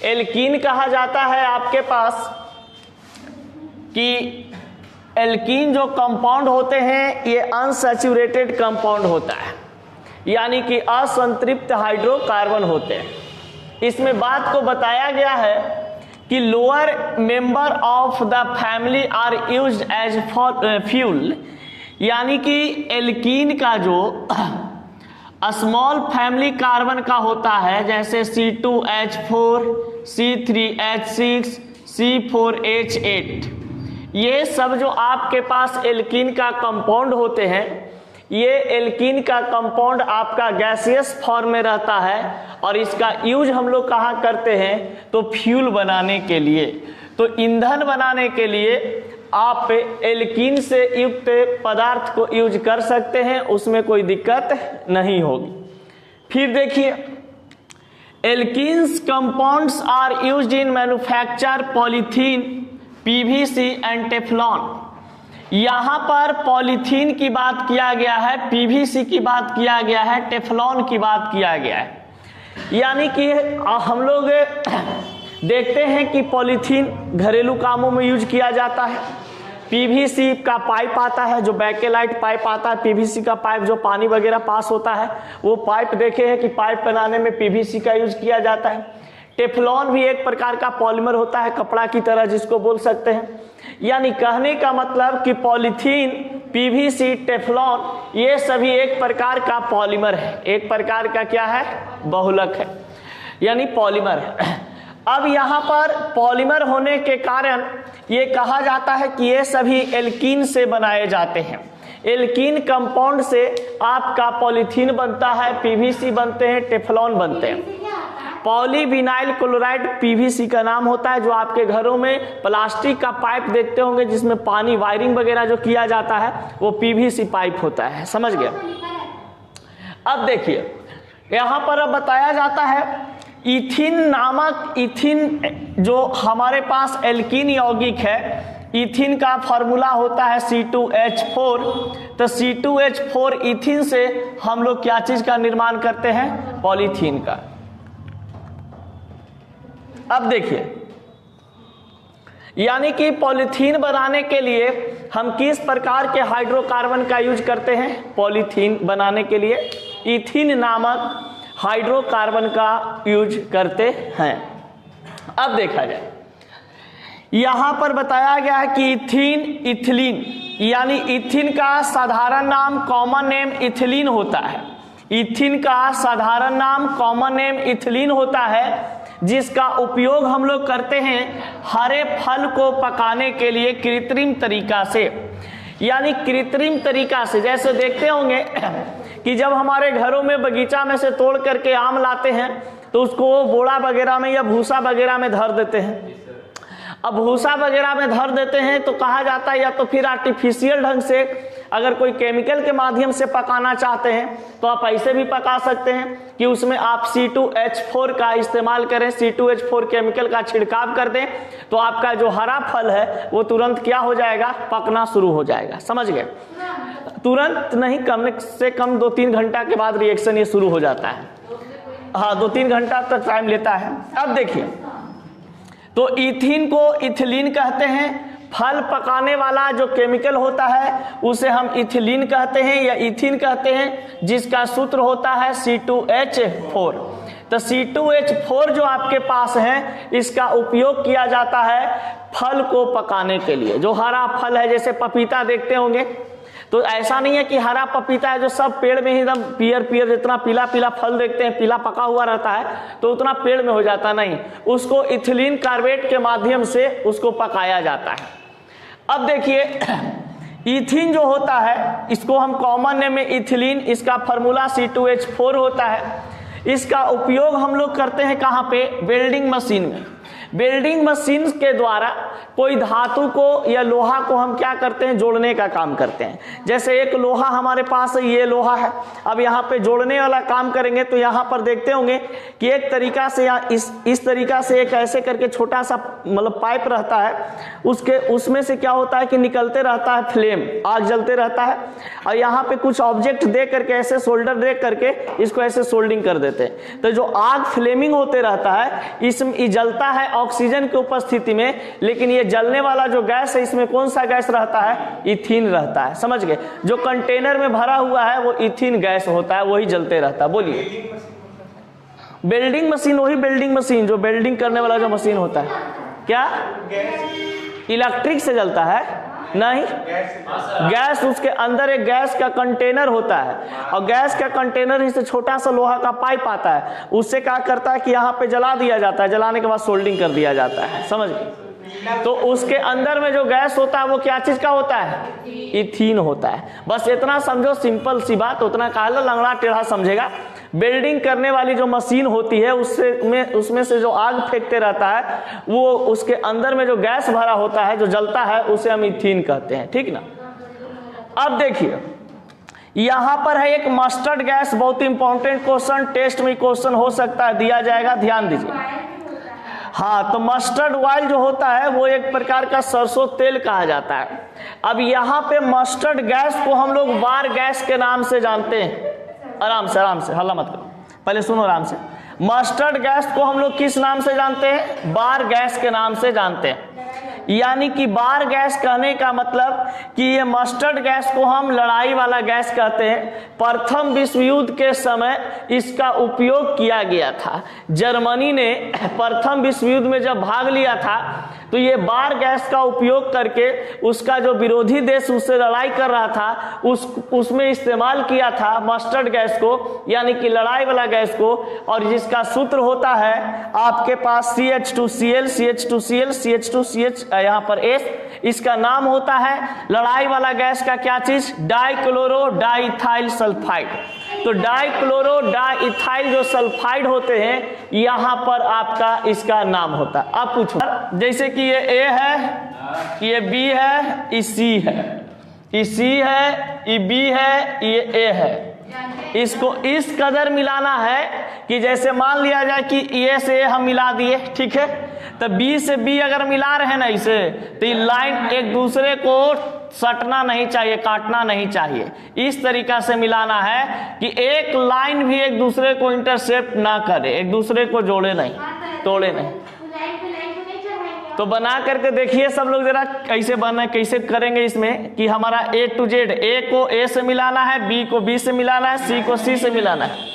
Alkene कहा जाता है आपके पास कि एल्कीन जो कंपाउंड होते हैं ये अनसैचुरेटेड कंपाउंड होता है, यानी कि असंतृप्त हाइड्रोकार्बन होते हैं। इसमें बात को बताया गया है कि lower member of the family are used as fuel, यानी कि एल्कीन का जो स्मॉल फैमिली कार्बन का होता है जैसे C2H4, C3H6, C4H8, ये सब जो आपके पास एल्कीन का कंपाउंड होते हैं, ये एल्कीन का कंपाउंड आपका गैसियस फॉर्म में रहता है और इसका यूज हम लोग कहाँ करते हैं तो फ्यूल बनाने के लिए। तो ईंधन बनाने के लिए आप एल्कीन से युक्त पदार्थ को यूज कर सकते हैं, उसमें कोई दिक्कत नहीं होगी। फिर देखिए, alkenes compounds are used in manufacture polythene, PVC and Teflon. यहाँ पर पॉलीथीन की बात किया गया है, पीवीसी की बात किया गया है, टेफ्लॉन की बात किया गया है। यानी कि हम लोग देखते हैं कि पॉलीथीन घरेलू कामों में यूज किया जाता है। पीवीसी का पाइप आता है जो बैकेलाइट पाइप आता है, पीवीसी का पाइप जो पानी वगैरह पास होता है, वो पाइप देखे हैं कि पाइप बनाने में पीवीसी का यूज किया जाता है। टेफ्लॉन भी एक प्रकार का पॉलीमर होता है, कपड़ा की तरह जिसको बोल सकते हैं। यानी कहने का मतलब कि पॉलीथीन, पीवीसी, टेफ्लॉन ये सभी एक प्रकार का पॉलीमर है, एक प्रकार का क्या है, बहुलक है, यानी पॉलीमर है। अब यहाँ पर पॉलीमर होने के कारण ये कहा जाता है कि ये सभी एल्कीन से बनाए जाते हैं। एल्कीन कंपाउंड से आपका पॉलीथीन बनता है, पीवीसी बनते हैं, टेफ्लॉन बनते हैं। पॉलीविनाइल क्लोराइड पीवीसी का नाम होता है, जो आपके घरों में प्लास्टिक का पाइप देखते होंगे जिसमें पानी वायरिंग वगैरह जो किया जाता है वो पीवीसी पाइप होता है, समझ गए। अब देखिए यहाँ पर अब बताया जाता है इथिन नामक, इथिन जो हमारे पास एल्कीन यौगिक है, इथिन का फार्मूला होता है C2H4। तो C2H4 इथिन से हम लोग क्या चीज का निर्माण करते हैं, पॉलीथीन का। अब देखिए, यानी कि पॉलीथीन बनाने के लिए हम किस प्रकार के हाइड्रोकार्बन का यूज करते हैं, पॉलीथीन बनाने के लिए इथिन नामक हाइड्रोकार्बन का यूज करते हैं। अब देखा जाए, यहां पर बताया गया है कि इथिन, इथिलीन, यानी इथिन का साधारण नाम कॉमन नेम इथिलीन होता है। इथिन का साधारण नाम कॉमन नेम इथिलीन होता है, जिसका उपयोग हम लोग करते हैं हरे फल को पकाने के लिए कृत्रिम तरीका से। यानी कृत्रिम तरीका से जैसे देखते होंगे कि जब हमारे घरों में बगीचा में से तोड़ करके आम लाते हैं तो उसको बोड़ा वगैरह में या भूसा वगैरह में धर देते हैं। अब भूसा वगैरह में धर देते हैं तो कहा जाता है या तो फिर आर्टिफिशियल ढंग से अगर कोई केमिकल के माध्यम से पकाना चाहते हैं तो आप ऐसे भी पका सकते हैं कि उसमें आप C2H4 का इस्तेमाल करें, C2H4 केमिकल का छिड़काव कर दें तो आपका जो हरा फल है वो तुरंत क्या हो जाएगा, पकना शुरू हो जाएगा, समझ गए। तुरंत नहीं, कम से कम 2-3 घंटा के बाद रिएक्शन ये शुरू हो जाता है। हाँ, 2-3 घंटा तक टाइम लेता है। अब देखिए, तो इथिन को इथिलीन कहते हैं। फल पकाने वाला जो केमिकल होता है उसे हम इथिलीन कहते हैं या इथिन कहते हैं, जिसका सूत्र होता है C2H4। तो C2H4 जो आपके पास है इसका उपयोग किया जाता है फल को पकाने के लिए। जो हरा फल है, जैसे पपीता देखते होंगे, तो ऐसा नहीं है कि हरा पपीता है जो सब पेड़ में ही एकदम पियर पियर, जितना पीला पीला फल देखते हैं, पीला पका हुआ रहता है तो उतना पेड़ में हो जाता नहीं, उसको इथिलीन कार्बेट के माध्यम से उसको पकाया जाता है। अब देखिए, इथिन जो होता है इसको हम कॉमन नेम में इथिलीन, इसका फार्मूला C2H4 होता है। इसका उपयोग हम लोग करते हैं कहाँ पे, वेल्डिंग मशीन में। वेल्डिंग मशीन के द्वारा कोई धातु को या लोहा को हम क्या करते हैं, जोड़ने का काम करते हैं। जैसे एक लोहा हमारे पास है, ये लोहा है, अब यहाँ पे जोड़ने वाला काम करेंगे तो यहाँ पर देखते होंगे कि एक तरीका से या इस तरीका से एक ऐसे करके छोटा सा मतलब पाइप रहता है, उसमें से क्या होता है कि निकलते रहता है फ्लेम, आग जलते रहता है, और यहाँ पे कुछ ऑब्जेक्ट दे करके ऐसे सोल्डर दे करके इसको ऐसे सोल्डिंग कर देते हैं। तो जो आग फ्लेमिंग होते रहता है, इसमें जलता है ऑक्सीजन की उपस्थिति में, लेकिन ये जलने वाला जो गैस है इसमें कौन सा गैस रहता है, इथीन रहता है। समझ गए? जो कंटेनर में भरा हुआ है वो इथीन गैस होता है, वही जलते रहता है। बोलिए। वेल्डिंग मशीन, वही वेल्डिंग मशीन जो वेल्डिंग करने वाला जो मशीन होता है, क्या इलेक्ट्रिक से जलता है? नहीं, गैस उसके अंदर एक गैस का कंटेनर होता है, और गैस का कंटेनर ही से छोटा सा लोहा का पाइप आता है, उससे क्या करता है कि यहाँ पे जला दिया जाता है, जलाने के बाद सोल्डिंग कर दिया जाता है। समझ गए? तो उसके अंदर में जो गैस होता है वो क्या चीज का होता है, इथीन होता है। बस इतना समझो, सिंपल सी बात, उतना काला लंगड़ा टेढ़ा समझेगा। वेल्डिंग करने वाली जो मशीन होती है उसमें से जो आग फेंकते रहता है, वो उसके अंदर में जो गैस भरा होता है जो जलता है, उसे हम इथीन कहते हैं। ठीक ना? अब देखिए यहां पर है एक मस्टर्ड गैस, बहुत इंपॉर्टेंट क्वेश्चन, टेस्ट में क्वेश्चन हो सकता है, दिया जाएगा, ध्यान दीजिए। हाँ, तो मस्टर्ड ऑयल जो होता है वो एक प्रकार का सरसों तेल कहा जाता है। अब यहाँ पे मस्टर्ड गैस को हम लोग बार गैस के नाम से जानते हैं। आराम से हल्ला मत करो, पहले सुनो आराम से। मस्टर्ड गैस को हम लोग किस नाम से जानते हैं, बार गैस के नाम से जानते हैं। यानी कि बार गैस कहने का मतलब कि ये मस्टर्ड गैस को हम लड़ाई वाला गैस कहते हैं। प्रथम विश्व युद्ध के समय इसका उपयोग किया गया था। जर्मनी ने प्रथम विश्व युद्ध में जब भाग लिया था तो ये बार गैस का उपयोग करके उसका जो विरोधी देश उससे लड़ाई कर रहा था उसमें इस्तेमाल किया था मस्टर्ड गैस को, यानी कि लड़ाई वाला गैस को, और जिसका सूत्र होता है आपके पास CH2Cl CH2Cl CH2CH यहाँ पर S, इसका नाम होता है लड़ाई वाला गैस का क्या चीज, डाइक्लोरो डाइथाइल सल्फाइड। तो डाइक्लोरो डाइथाइल जो सल्फाइड होते हैं, यहाँ पर आपका इसका नाम होता है। आप पूछो, जैसे कि ये A है, ये B है, ये C है, ये C है, ये B है, ये A है। इसको इस कदर मिलाना है कि जैसे मान लिया जाए कि A से A हम मिला दिए, ठीक है, तो B से B अगर मिला रहे ना इसे, तो ये लाइन एक दूसरे को सटना नहीं चाहिए, काटना नहीं चाहिए। इस तरीका से मिलाना है कि एक लाइन भी एक दूसरे को इंटरसेप्ट ना करे, एक दूसरे को जोड़े नहीं, तोड़े नहीं। तो बना करके देखिए सब लोग जरा कैसे बना, कैसे करेंगे इसमें कि हमारा A to Z, A को A से मिलाना है, B को B से मिलाना है, C को C से मिलाना है।